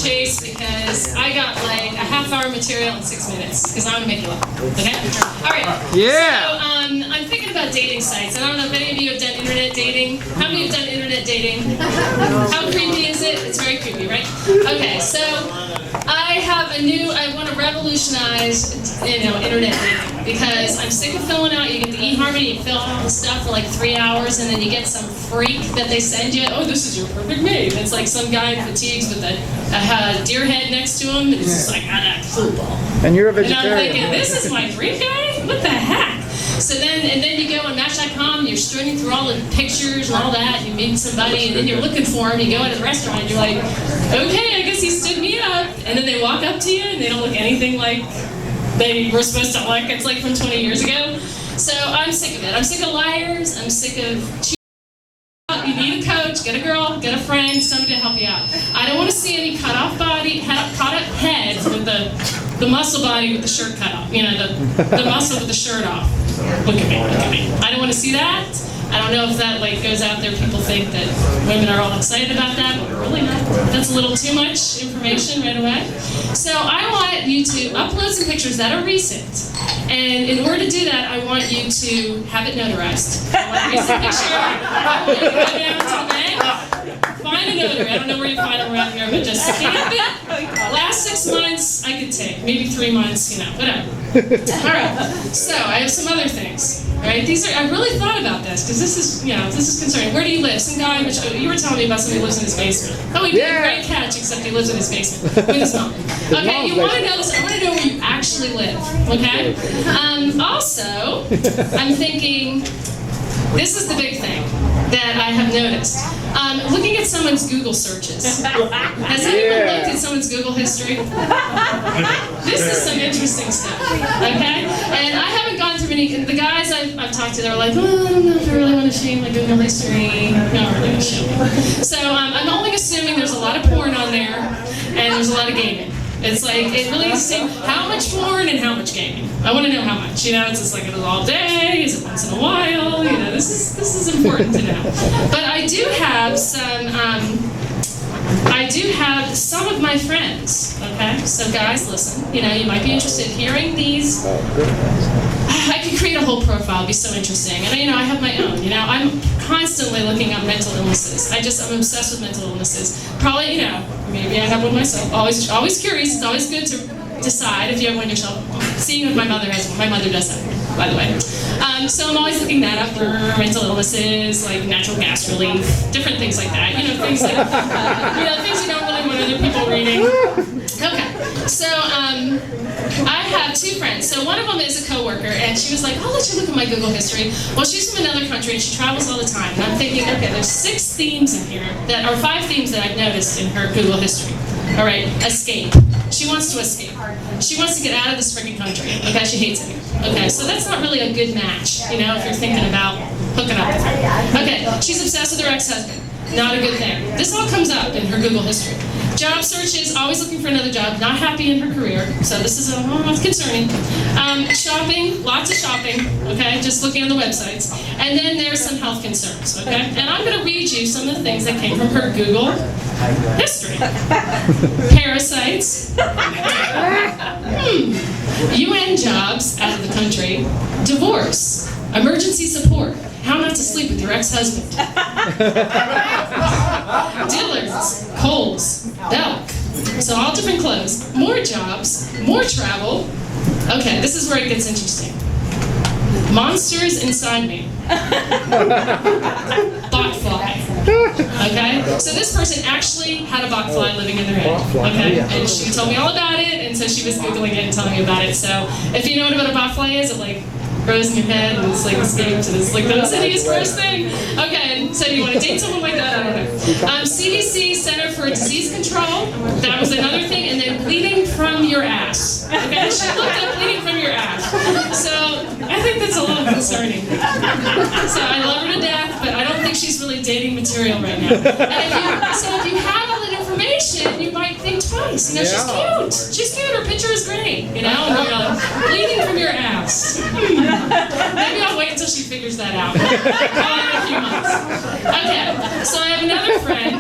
chase because I got like a half-hour material in 6 minutes because I'm gonna make you laugh. Okay? All right. Yeah. So I'm thinking about dating sites. I don't know if any of you have done internet dating. How many have done internet dating? How creepy is it? It's very creepy, right? Okay. So I want to revolutionize, internet dating because I'm sick of filling out. You get the eHarmony, you fill out all the stuff for like 3 hours, and then you get some freak that they send you. Oh, this is your perfect mate. It's like some guy in fatigues with a deer head next to him, and it's just like football. And you're a And vegetarian. I'm thinking, this is my dream guy? What the heck? So then you go on Match.com, you're streaming through all the pictures and all that, you meet somebody, and then you're looking for him, you go into the restaurant, and you're like, okay, I guess he stood me up. And then they walk up to you, and they don't look anything like they were supposed to look. It's like from 20 years ago. So I'm sick of it. I'm sick of liars. I'm sick of cheating. You need a coach, get a girl, get a friend, somebody to help you out. I don't want to see any cut-off head with the muscle body with the shirt cut off. The muscle with the shirt off. Look at me, look at me. I don't want to see that. I don't know if that goes out there. People think that women are all excited about that, but we're really not. That's a little too much information right away. So I want you to upload some pictures that are recent. And in order to do that, I want you to have it notarized. I want a recent picture. I want you to go down to the bank, find a notary. I don't know where you find them around here, but just stamp it. Last 6 months, I could take. Maybe 3 months, whatever. All right. So I have some other things. Right? I really thought about this because this is concerning. Where do you live? Some guy, you were telling me about somebody who lives in his basement. Oh, he did a great catch, except he lives in his basement with his mom. Okay, you want to know this? I want to know where you actually live. Okay. Also, I'm thinking this is the big thing that I have noticed. Looking at someone's Google searches. Has anyone looked at someone's Google history? This is some interesting stuff, okay? And I haven't gone through many. The guys I've talked to, they're like, oh, I don't know if I really want to share my Google history. Not really going to show me. So I'm only assuming there's a lot of porn on there, and there's a lot of gaming. It's like, it really is saying how much porn and how much gaming. I want to know how much. It's just like, is it all day? Is it once in a while? This is important to know. But I do have some of my friends, okay? So guys, listen, you might be interested in hearing these. I could create a whole profile, it'd be so interesting. And I have my own, I'm constantly looking up mental illnesses. I'm obsessed with mental illnesses. Probably, maybe I have one myself. Always curious, it's always good to decide if you have one yourself. Seeing if my mother has one. My mother does that, by the way. So I'm always looking that up for mental illnesses, like natural gas relief, different things like that. Things like, things you don't really want other people reading. Okay, so I have two friends. So one of them is a coworker, and she was like, I'll let you look at my Google history. Well, she's from another country, and she travels all the time. And I'm thinking, okay, there's 6 themes in here, 5 themes that I've noticed in her Google history. All right, escape. She wants to escape. She wants to get out of this freaking country. Okay, she hates it here. Okay, so that's not really a good match, if you're thinking about hooking up with her. Okay, she's obsessed with her ex-husband. Not a good thing. This all comes up in her Google history. Job searches, always looking for another job, not happy in her career, so this is concerning. Shopping, lots of shopping, okay, just looking on the websites. And then there's some health concerns, okay? And I'm going to read you some of the things that came from her Google history. Parasites, UN jobs out of the country, divorce, emergency support, how not to sleep with your ex-husband, Dillard's, Kohl's, Belk, so all different clothes, more jobs, more travel. Okay, this is where it gets interesting. Monsters inside me. Botfly. Okay? So this person actually had a botfly living in their head. Okay? And she told me all about it, and so she was Googling it and telling me about it. So if you know what a botfly is, it grows in your head and it's escaped to this the hideous gross thing. Okay, so you want to date someone like that? I don't know. CDC, Center for Disease Control, that was another thing, and then bleeding from your ass. Okay, she looked up bleeding from your ass. So I think that's a little concerning. So I love her to death, but I don't think she's really dating material right now. And if you have all that information, you might think twice. She's cute. She's cute. Her picture is great. And bleeding from your ass. Maybe I'll wait until she figures that out. Call her in a few months. Okay, so I have another friend,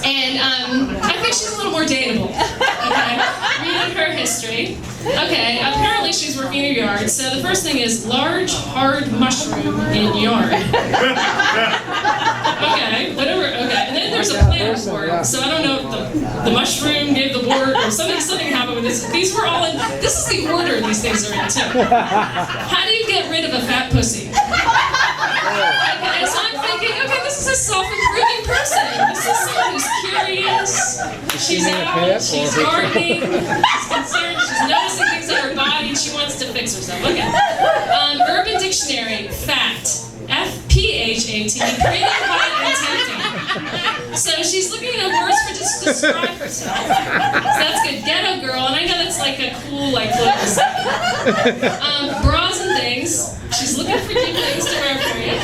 and I think she's a little more dateable. Okay, reading her history. Okay, apparently she's working in her yard. So the first thing is large, hard mushroom in yard. Okay, whatever. Okay, and then there's a plant board. So I don't know if the mushroom gave the board or something happened with this. These were all in. This is the order these things are in too. How do you get rid of a fat pussy? Okay, so I'm thinking, okay, this is a self-improving person. This is someone who's curious. She's out, she's gardening, she's concerned, she's noticing things on her body, and she wants to fix herself. Okay. Urban Dictionary, fat. F-P-H-A-T, pretty, hot, and tempting. So she's looking at words for just to describe herself. So that's good. Ghetto girl, and I know that's like a cool, like, political bras and things. She's looking for cute things to wear for you.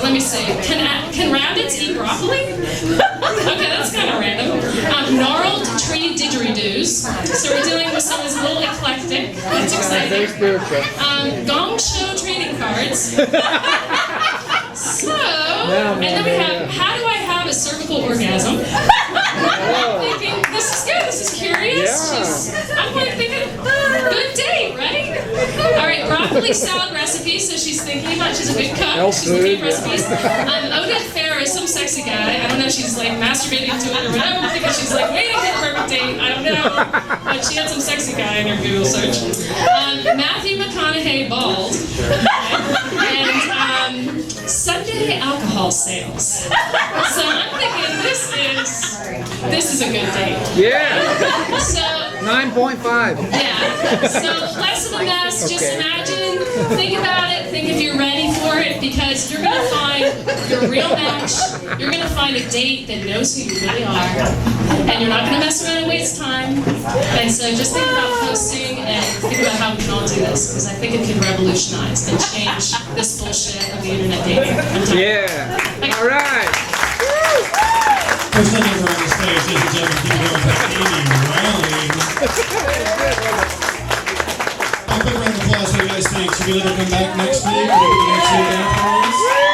Let me see. Can rabbits eat broccoli? Okay, that's kind of random. Gnarled tree didgeridoos. So we're dealing with someone who's a little eclectic. That's exciting. Gong show trading cards. So, and then we have, how do I have a cervical orgasm? I'm thinking, this is good, this is curious. I'm like thinking, good date, right? All right, broccoli salad recipe. So she's thinking about, she's a good cook. She's looking at recipes. Odette Fair is some sexy guy. I don't know, she's like masturbating to it or whatever because she's like waiting for the perfect date. I don't know. But she had some sexy guy in her Google search. Matthew McConaughey bald. And Sunday alcohol sales. So I'm thinking this is a good date. Yeah. So 9.5. yeah. So less of a mess. Just imagine, think about it, think if you're ready for it, because you're gonna find your real match. You're gonna find a date that knows who you really are, and you're not gonna mess around and waste time. And so just think about posting and think about how we can all do this, because I think it can revolutionize and change this bullshit of the internet dating. Yeah. All right. First time ever on the stage, ladies and gentlemen, keep it going for Amy Rowling. I'll put a round of applause. What do you guys think? Should we let her come back next week? Or do we next week afterwards?